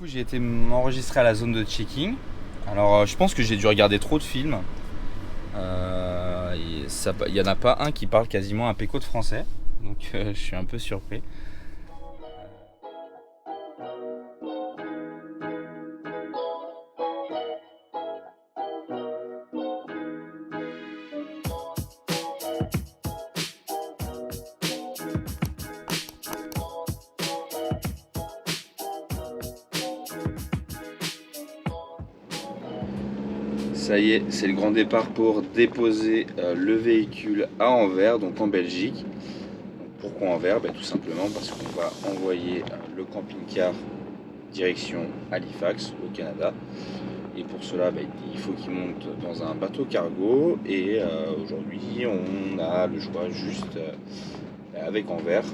coup, j'ai été m'enregistrer à la zone de checking. Alors, je pense que j'ai dû regarder trop de films. Il n'y en a pas un qui parle quasiment un péco de français. Donc, je suis un peu surpris. Ça y est, c'est le grand départ pour déposer le véhicule à Anvers, donc en Belgique. Pourquoi Anvers? Tout simplement parce qu'on va envoyer le camping-car direction Halifax, au Canada. Et pour cela, il faut qu'il monte dans un bateau cargo. Et aujourd'hui, on a le choix juste avec Anvers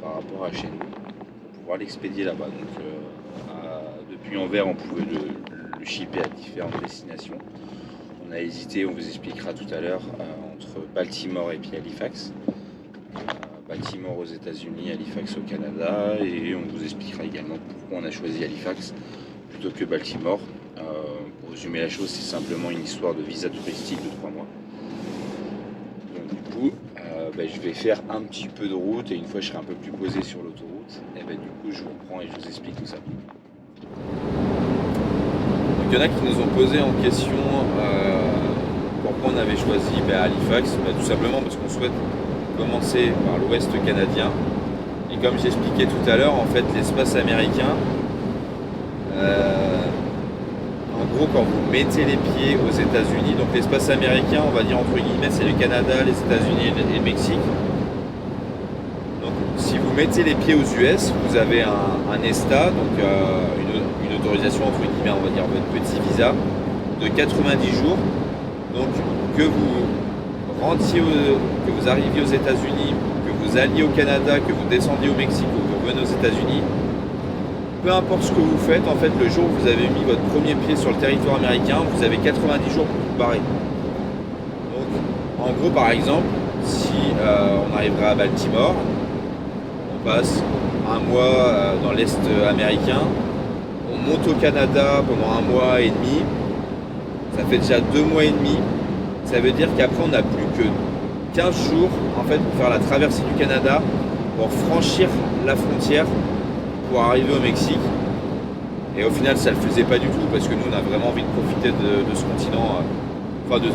par rapport à chez nous pour pouvoir l'expédier là-bas. Donc, depuis Anvers, on pouvait le shipper à différentes destinations. On a hésité, on vous expliquera tout à l'heure, entre Baltimore et puis Halifax. Baltimore aux États-Unis, Halifax au Canada, et on vous expliquera également pourquoi on a choisi Halifax plutôt que Baltimore. Pour résumer la chose, c'est simplement une histoire de visa touristique de 3 mois. Donc du coup, je vais faire un petit peu de route, et une fois je serai un peu plus posé sur l'autoroute, et du coup je vous reprends et je vous explique tout ça. Donc il y en a qui nous ont posé en question pourquoi on avait choisi Halifax. Tout simplement parce qu'on souhaite commencer par l'ouest canadien. Et comme j'expliquais tout à l'heure, en fait l'espace américain, en gros quand vous mettez les pieds aux États-Unis, donc l'espace américain, on va dire entre guillemets, c'est le Canada, les États-Unis et le Mexique. Donc si vous mettez les pieds aux US, vous avez un ESTA, donc une autorisation entre guillemets, on va dire votre petit visa de 90 jours. Donc que vous arriviez aux États-Unis, que vous alliez au Canada, que vous descendiez au Mexique ou que vous revenez aux États-Unis, peu importe ce que vous faites, en fait, le jour où vous avez mis votre premier pied sur le territoire américain, vous avez 90 jours pour vous barrer. Donc, en gros, par exemple, si on arriverait à Baltimore, on passe un mois dans l'Est américain, on monte au Canada pendant un mois et demi, ça fait déjà 2 mois et demi. Ça veut dire qu'après, on n'a plus que 15 jours en fait, pour faire la traversée du Canada, pour franchir la frontière, pour arriver au Mexique. Et au final, ça ne le faisait pas du tout, parce que nous, on a vraiment envie de profiter de ce continent, de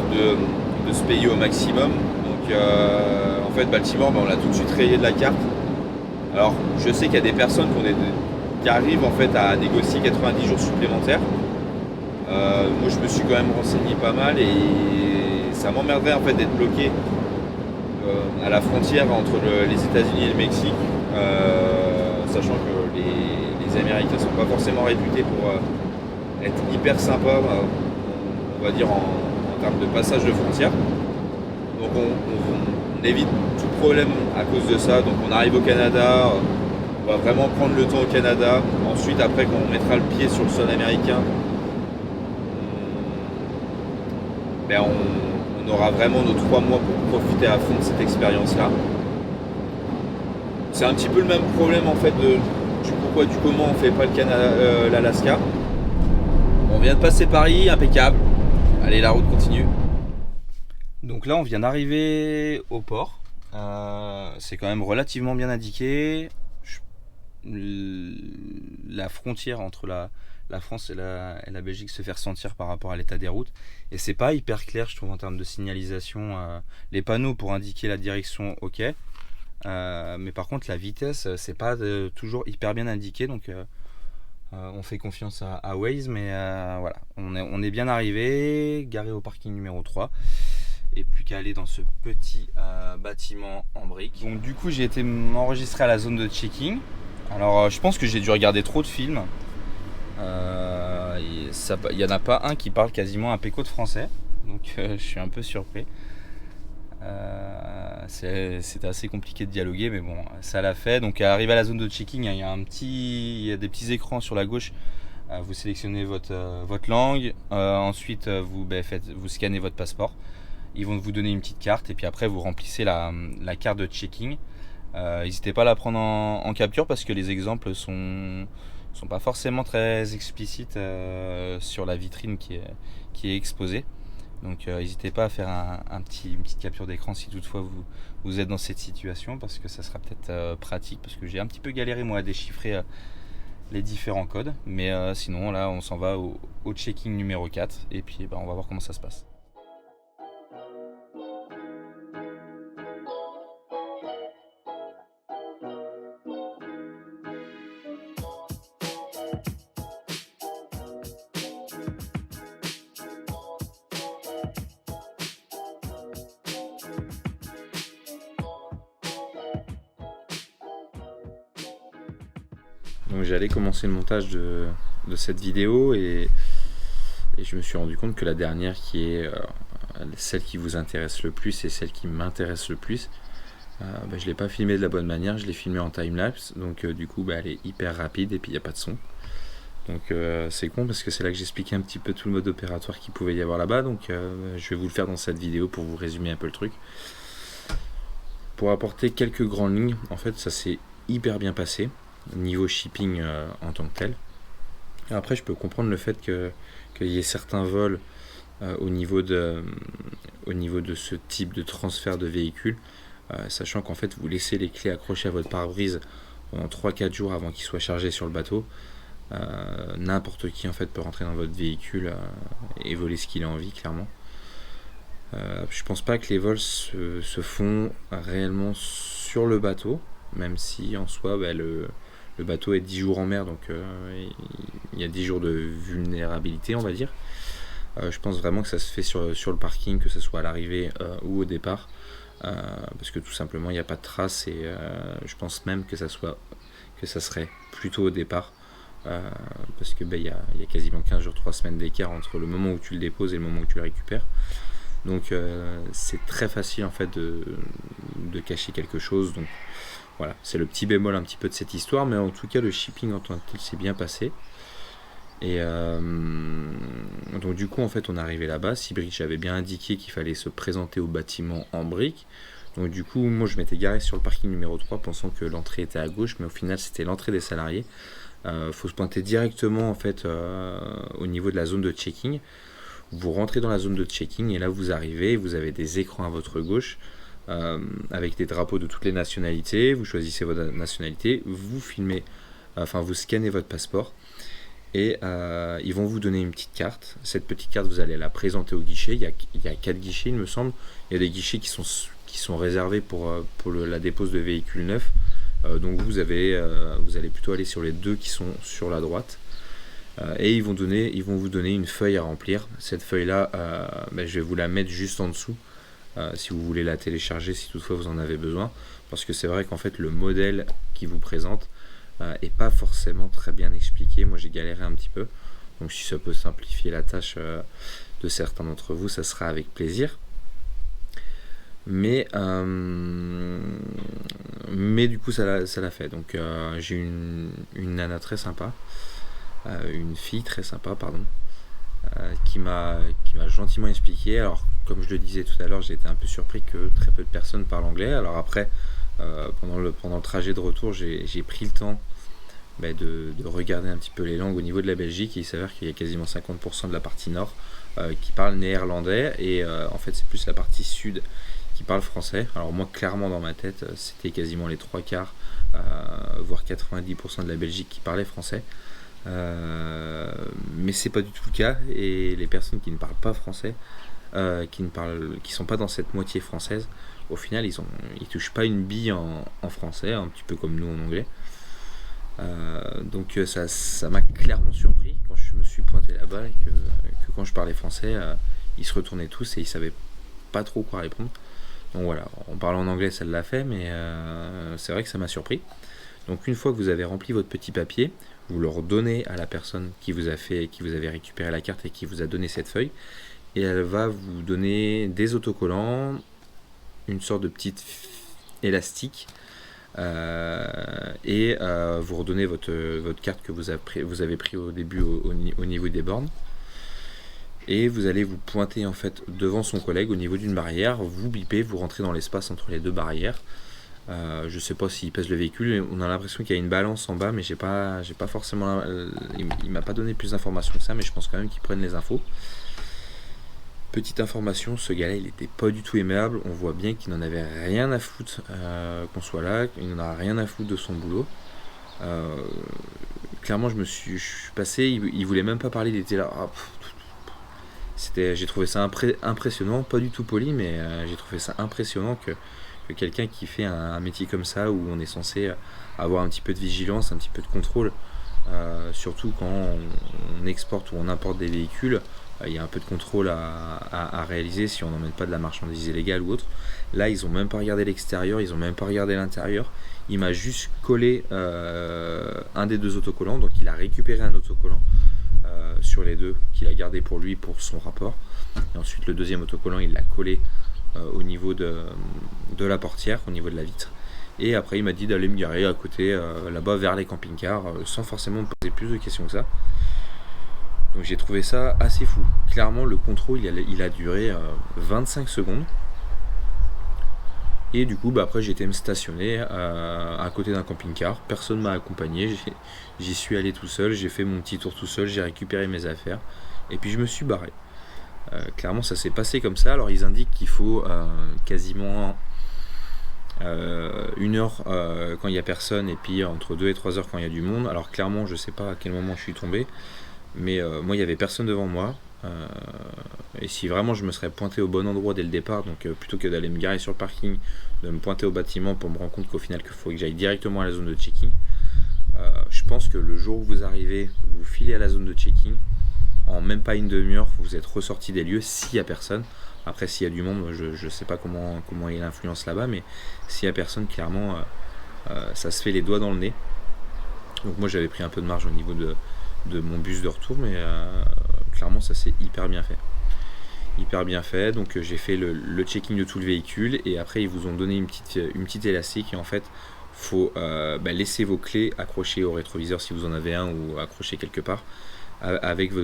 ce pays au maximum. Donc, en fait, Baltimore, on l'a tout de suite rayé de la carte. Alors, je sais qu'il y a des personnes qui arrivent en fait à négocier 90 jours supplémentaires. Moi, je me suis quand même renseigné pas mal, et ça m'emmerderait en fait d'être bloqué à la frontière entre les États-Unis et le Mexique, sachant que les Américains sont pas forcément réputés pour être hyper sympas, on va dire en termes de passage de frontière. Donc on évite tout problème à cause de ça. Donc on arrive au Canada, on va vraiment prendre le temps au Canada. Ensuite, après, quand on mettra le pied sur le sol américain, on aura vraiment nos 3 mois pour profiter à fond de cette expérience-là. C'est un petit peu le même problème en fait du pourquoi, du comment on fait pas l'Alaska. On vient de passer Paris, impeccable. Allez, la route continue. Donc là, on vient d'arriver au port. C'est quand même relativement bien indiqué. La frontière entre la France et la Belgique se fait ressentir par rapport à l'état des routes, et c'est pas hyper clair, je trouve, en termes de signalisation. Les panneaux pour indiquer la direction, ok, mais par contre la vitesse, c'est pas toujours hyper bien indiqué, donc on fait confiance à Waze, mais voilà, on est bien arrivé, garé au parking numéro 3, et plus qu'à aller dans ce petit bâtiment en briques. Donc du coup, j'ai été m'enregistrer à la zone de checking. Alors je pense que j'ai dû regarder trop de films. Il n'y en a pas un qui parle quasiment un péco de français, donc je suis un peu surpris. C'était assez compliqué de dialoguer, mais bon, ça l'a fait. Donc arrivé à la zone de checking, il y a des petits écrans sur la gauche. Vous sélectionnez votre langue, ensuite vous scannez votre passeport. Ils vont vous donner une petite carte, et puis après vous remplissez la carte de checking. N'hésitez pas à la prendre en capture, parce que les exemples sont sont pas forcément très explicites sur la vitrine qui est exposée. Donc n'hésitez pas à faire une petite capture d'écran si toutefois vous êtes dans cette situation, parce que ça sera peut-être pratique, parce que j'ai un petit peu galéré moi à déchiffrer les différents codes. Mais sinon là on s'en va au checking numéro 4 et puis on va voir comment ça se passe. Donc j'allais commencer le montage de cette vidéo et je me suis rendu compte que la dernière, qui est celle qui vous intéresse le plus et celle qui m'intéresse le plus, je ne l'ai pas filmée de la bonne manière, je l'ai filmée en timelapse, donc du coup elle est hyper rapide et puis il n'y a pas de son. Donc c'est con parce que c'est là que j'expliquais un petit peu tout le mode opératoire qu'il pouvait y avoir là-bas, donc je vais vous le faire dans cette vidéo pour vous résumer un peu le truc. Pour apporter quelques grandes lignes, en fait ça s'est hyper bien passé, niveau shipping en tant que tel. Et après je peux comprendre le fait qu'il y ait certains vols au niveau de ce type de transfert de véhicule, sachant qu'en fait vous laissez les clés accrochées à votre pare-brise pendant 3-4 jours avant qu'ils soient chargés sur le bateau. N'importe qui en fait peut rentrer dans votre véhicule et voler ce qu'il a envie, clairement. Je pense pas que les vols se font réellement sur le bateau, même si en soi le bateau est 10 jours en mer, donc il y a 10 jours de vulnérabilité, on va dire. Je pense vraiment que ça se fait sur le parking, que ce soit à l'arrivée ou au départ, parce que tout simplement il n'y a pas de traces, et je pense même que ça serait plutôt au départ, parce que il y a quasiment 15 jours, 3 semaines d'écart entre le moment où tu le déposes et le moment où tu le récupères. Donc c'est très facile en fait de cacher quelque chose. Donc voilà, c'est le petit bémol un petit peu de cette histoire, mais en tout cas le shipping en tant que tel s'est bien passé. Et donc du coup en fait on est arrivé là-bas. Seabridge avait bien indiqué qu'il fallait se présenter au bâtiment en briques. Donc du coup moi je m'étais garé sur le parking numéro 3 pensant que l'entrée était à gauche, mais au final c'était l'entrée des salariés. Faut se pointer directement en fait au niveau de la zone de checking. Vous rentrez dans la zone de checking et là vous arrivez, vous avez des écrans à votre gauche avec des drapeaux de toutes les nationalités. Vous choisissez votre nationalité, vous filmez, vous scannez votre passeport et ils vont vous donner une petite carte. Cette petite carte, vous allez la présenter au guichet. Il y a 4 guichets, il me semble. Il y a des guichets qui sont réservés pour la dépose de véhicules neufs. Donc vous allez plutôt aller sur les 2 qui sont sur la droite. Et ils vont vous donner une feuille à remplir. Cette feuille-là, je vais vous la mettre juste en dessous, si vous voulez la télécharger, si toutefois vous en avez besoin. Parce que c'est vrai qu'en fait, le modèle qui vous présente est pas forcément très bien expliqué. Moi, j'ai galéré un petit peu. Donc si ça peut simplifier la tâche de certains d'entre vous, ça sera avec plaisir. Mais du coup, ça l'a fait. Donc j'ai une nana très sympa. Une fille très sympa, qui m'a gentiment expliqué. Alors, comme je le disais tout à l'heure, j'ai été un peu surpris que très peu de personnes parlent anglais. Alors après, pendant le trajet de retour, j'ai pris le temps de regarder un petit peu les langues au niveau de la Belgique, et il s'avère qu'il y a quasiment 50% de la partie nord qui parle néerlandais, et en fait c'est plus la partie sud qui parle français. Alors moi, clairement dans ma tête, c'était quasiment les 3/4, voire 90% de la Belgique qui parlait français. Mais c'est pas du tout le cas, et les personnes qui ne parlent pas français, qui sont pas dans cette moitié française, au final ils touchent pas une bille en français, un petit peu comme nous en anglais. Donc ça m'a clairement surpris quand je me suis pointé là-bas, et que quand je parlais français, ils se retournaient tous et ils savaient pas trop quoi répondre. Donc voilà, en parlant en anglais ça l'a fait, mais c'est vrai que ça m'a surpris. Donc une fois que vous avez rempli votre petit papier, vous le redonnez à la personne qui vous avait récupéré la carte et qui vous a donné cette feuille, et elle va vous donner des autocollants, une sorte de petite élastique, et vous redonnez votre carte que vous avez pris au début au niveau des bornes, et vous allez vous pointer en fait devant son collègue au niveau d'une barrière, vous bipez, vous rentrez dans l'espace entre les 2 barrières. Je sais pas s'il pèse le véhicule. On a l'impression qu'il y a une balance en bas, mais j'ai pas forcément. Il m'a pas donné plus d'informations que ça, mais je pense quand même qu'ils prennent les infos. Petite information, ce gars-là, il était pas du tout aimable. On voit bien qu'il n'en avait rien à foutre qu'on soit là. Il n'en a rien à foutre de son boulot. Clairement, je suis passé. Il voulait même pas parler. Il était là. J'ai trouvé ça impressionnant, pas du tout poli, mais j'ai trouvé ça impressionnant que quelqu'un qui fait un métier comme ça, où on est censé avoir un petit peu de vigilance, un petit peu de contrôle, surtout quand on exporte ou on importe des véhicules, il y a un peu de contrôle à réaliser si on n'emmène pas de la marchandise illégale ou autre. Là, ils ont même pas regardé l'extérieur, ils ont même pas regardé l'intérieur. Il m'a juste collé un des deux autocollants, donc il a récupéré un autocollant sur les deux qu'il a gardé pour lui pour son rapport. Et ensuite, le deuxième autocollant, il l'a collé au niveau de la portière, au niveau de la vitre. Et après, il m'a dit d'aller me garer à côté, là-bas, vers les camping-cars, sans forcément me poser plus de questions que ça. Donc j'ai trouvé ça assez fou. Clairement, le contrôle, il a duré 25 secondes. Et du coup, après, j'ai été me stationner à côté d'un camping-car. Personne ne m'a accompagné. J'y suis allé tout seul. J'ai fait mon petit tour tout seul. J'ai récupéré mes affaires. Et puis, je me suis barré. Clairement, ça s'est passé comme ça. Alors, ils indiquent qu'il faut quasiment 1 heure quand il n'y a personne. Et puis, entre 2 et 3 heures quand il y a du monde. Alors, clairement, je ne sais pas à quel moment je suis tombé. Mais moi, il n'y avait personne devant moi. Et si vraiment je me serais pointé au bon endroit dès le départ, donc plutôt que d'aller me garer sur le parking, de me pointer au bâtiment pour me rendre compte qu'au final il faut que j'aille directement à la zone de checking, je pense que le jour où vous arrivez, vous filez à la zone de checking, en même pas une demi-heure, vous êtes ressorti des lieux s'il n'y a personne. Après, s'il y a du monde, je sais pas comment est l'influence là-bas, mais s'il n'y a personne, clairement, ça se fait les doigts dans le nez. Donc moi j'avais pris un peu de marge au niveau de mon bus de retour, mais clairement ça s'est hyper bien fait. Donc j'ai fait le checking de tout le véhicule, et après ils vous ont donné une petite élastique, et en fait faut laisser vos clés accrochées au rétroviseur si vous en avez un, ou accrochées quelque part avec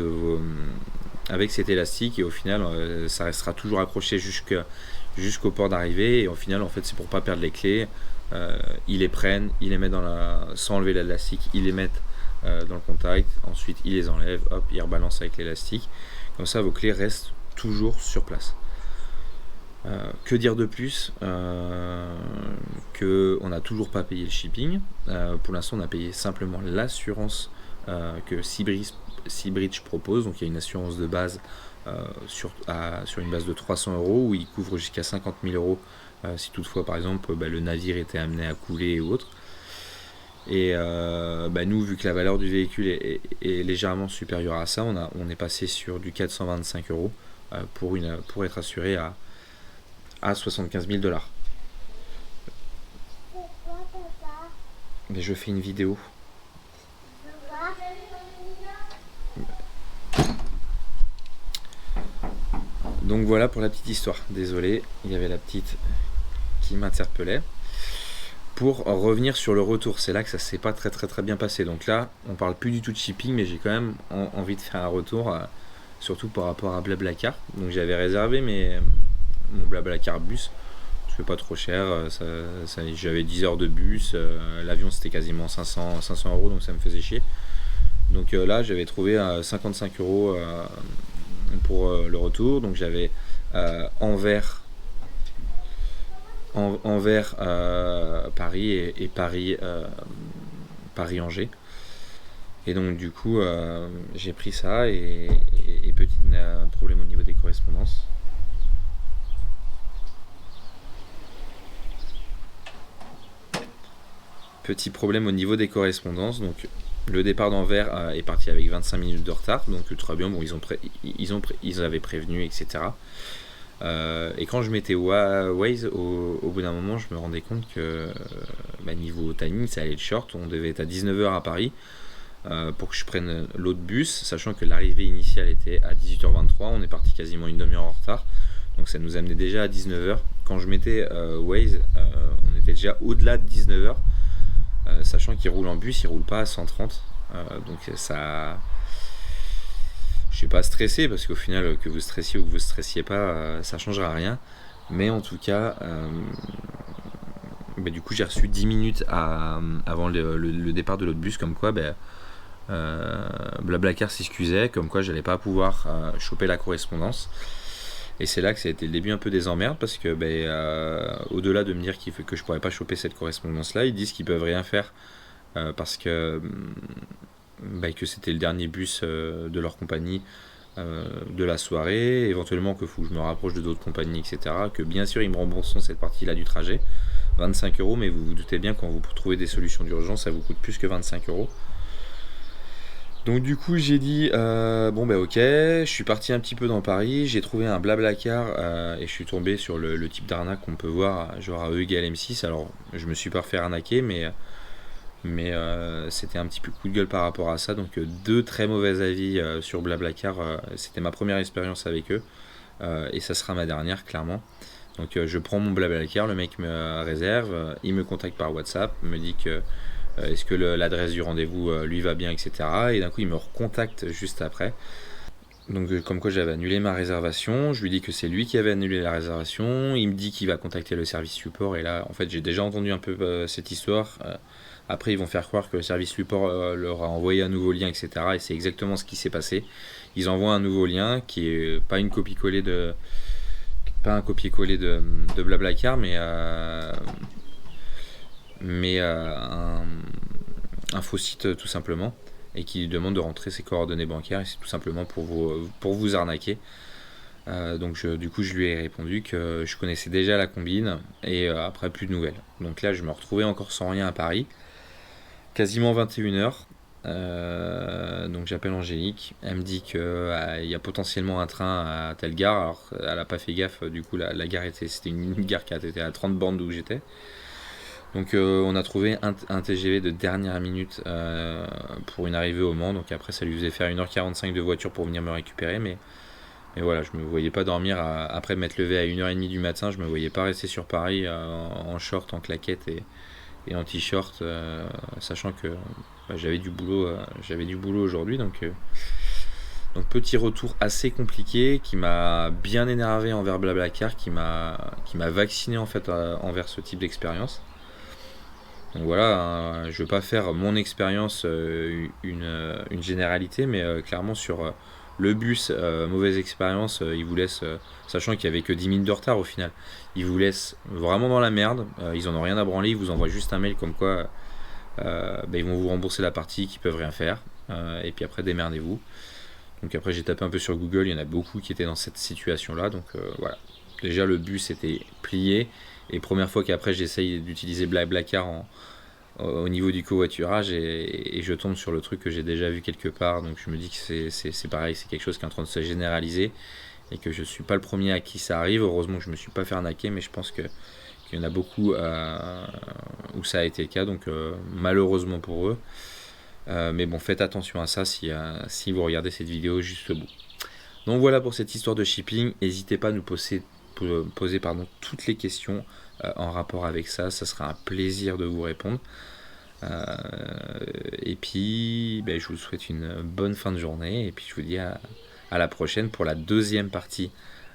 cet élastique, et au final ça restera toujours accroché jusqu'au port d'arrivée, et au final en fait c'est pour pas perdre les clés. Ils les prennent, ils les mettent sans enlever l'élastique, ils les mettent dans le contact, ensuite ils les enlèvent, hop, ils rebalancent avec l'élastique, comme ça vos clés restent toujours sur place. Que dire de plus, qu'on n'a toujours pas payé le shipping. Pour l'instant on a payé simplement l'assurance que Seabridge propose, donc il y a une assurance de base sur une base de 300 € où il couvre jusqu'à 50 000 € si toutefois par exemple le navire était amené à couler ou autre. Et nous, vu que la valeur du véhicule est légèrement supérieure à ça, on est passé sur du 425 € pour être assuré à 75 000 $. Mais je fais une vidéo. Donc voilà pour la petite histoire. Désolé, il y avait la petite qui m'interpellait. Pour revenir sur le retour, c'est là que ça s'est pas très bien passé. Donc là, on parle plus du tout de shipping, mais j'ai quand même envie de faire un retour, surtout par rapport à Blablacar. Donc j'avais réservé mon Blablacar bus, parce que pas trop cher. J'avais 10 heures de bus, l'avion c'était quasiment 500 €, donc ça me faisait chier. Donc là, j'avais trouvé 55 € pour le retour. Donc j'avais Anvers Paris et Paris-Angers. Et donc du coup j'ai pris ça, et petit problème au niveau des correspondances. Petit problème au niveau des correspondances. Donc le départ d'Anvers est parti avec 25 minutes de retard, donc très bien. Bon, ils avaient prévenu, etc. Et quand je mettais Waze, au bout d'un moment, je me rendais compte que niveau timing, ça allait être short. On devait être à 19h à Paris pour que je prenne l'autre bus, sachant que l'arrivée initiale était à 18h23. On est parti quasiment une demi-heure en retard, donc ça nous amenait déjà à 19h. Quand je mettais Waze, on était déjà au-delà de 19h, sachant qu'il roule en bus, il roule pas à 130. Donc ça... Je suis pas stressé, parce qu'au final, que vous stressiez ou que vous stressiez pas, ça changera rien. Mais en tout cas, du coup, j'ai reçu 10 minutes avant le départ de l'autre bus, comme quoi Blablacar s'excusait, comme quoi j'allais pas pouvoir choper la correspondance. Et c'est là que ça a été le début un peu des emmerdes, parce que au-delà de me dire que je pourrais pas choper cette correspondance-là, ils disent qu'ils peuvent rien faire parce que c'était le dernier bus de leur compagnie de la soirée, éventuellement que faut que je me rapproche de d'autres compagnies, etc. Que bien sûr ils me rembourseront cette partie-là du trajet, 25 €, mais vous vous doutez bien quand vous trouvez des solutions d'urgence, ça vous coûte plus que 25 €. Donc du coup j'ai dit ok, je suis parti un petit peu dans Paris, j'ai trouvé un Blablacar et je suis tombé sur le type d'arnaque qu'on peut voir genre à E égale M6. Alors je me suis pas refait arnaquer, mais c'était un petit peu coup de gueule par rapport à ça. Donc deux très mauvais avis sur Blablacar. C'était ma première expérience avec eux et ça sera ma dernière clairement. Donc je prends mon Blablacar, le mec me réserve, il me contacte par WhatsApp, me dit que est-ce que l'adresse du rendez-vous lui va bien, etc. Et d'un coup il me recontacte juste après. Donc comme quoi j'avais annulé ma réservation, je lui dis que c'est lui qui avait annulé la réservation, il me dit qu'il va contacter le service support, et là en fait j'ai déjà entendu un peu cette histoire. Après ils vont faire croire que le service support leur a envoyé un nouveau lien, etc. Et c'est exactement ce qui s'est passé. Ils envoient un nouveau lien qui est pas une copie-collée de Blablacar, mais un faux site tout simplement, et qui demande de rentrer ses coordonnées bancaires, et c'est tout simplement pour vous arnaquer. Du coup je lui ai répondu que je connaissais déjà la combine, et après plus de nouvelles. Donc là je me retrouvais encore sans rien à Paris, quasiment 21h. Donc j'appelle Angélique, elle me dit qu'il y a potentiellement un train à telle gare. Alors elle a pas fait gaffe, du coup la gare c'était une gare qui était à 30 bornes d'où j'étais. Donc on a trouvé un TGV de dernière minute pour une arrivée au Mans. Donc après ça lui faisait faire 1h45 de voiture pour venir me récupérer, mais voilà, je me voyais pas dormir après m'être levé à 1h30 du matin. Je me voyais pas rester sur Paris en short, en claquette et en t-shirt, sachant que j'avais du boulot aujourd'hui. Donc petit retour assez compliqué qui m'a bien énervé envers Blablacar, qui m'a vacciné en fait envers ce type d'expérience. Donc voilà, je ne veux pas faire mon expérience une généralité, mais clairement sur le bus, mauvaise expérience, il vous laisse, sachant qu'il n'y avait que 10 minutes de retard au final, il vous laisse vraiment dans la merde, ils en ont rien à branler, ils vous envoient juste un mail comme quoi ils vont vous rembourser la partie, qu'ils peuvent rien faire, et puis après démerdez-vous. Donc après j'ai tapé un peu sur Google, il y en a beaucoup qui étaient dans cette situation là, donc voilà. Déjà le bus était plié, et première fois qu'après j'essaye d'utiliser Blablacar au niveau du covoiturage, et je tombe sur le truc que j'ai déjà vu quelque part. Donc je me dis que c'est pareil, c'est quelque chose qui est en train de se généraliser, et que je suis pas le premier à qui ça arrive. Heureusement que je me suis pas fait arnaquer, mais je pense qu'il y en a beaucoup où ça a été le cas, donc malheureusement pour eux. Mais bon, faites attention à ça si vous regardez cette vidéo jusqu'au bout. Donc voilà pour cette histoire de shipping. N'hésitez pas à nous poser toutes les questions en rapport avec ça. Ça sera un plaisir de vous répondre. Et puis je vous souhaite une bonne fin de journée, et puis je vous dis à la prochaine pour la deuxième partie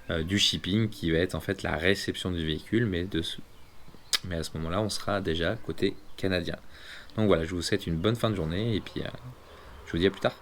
du shipping, qui va être en fait la réception du véhicule, mais à ce moment là on sera déjà côté canadien. Donc voilà, je vous souhaite une bonne fin de journée, et puis je vous dis à plus tard.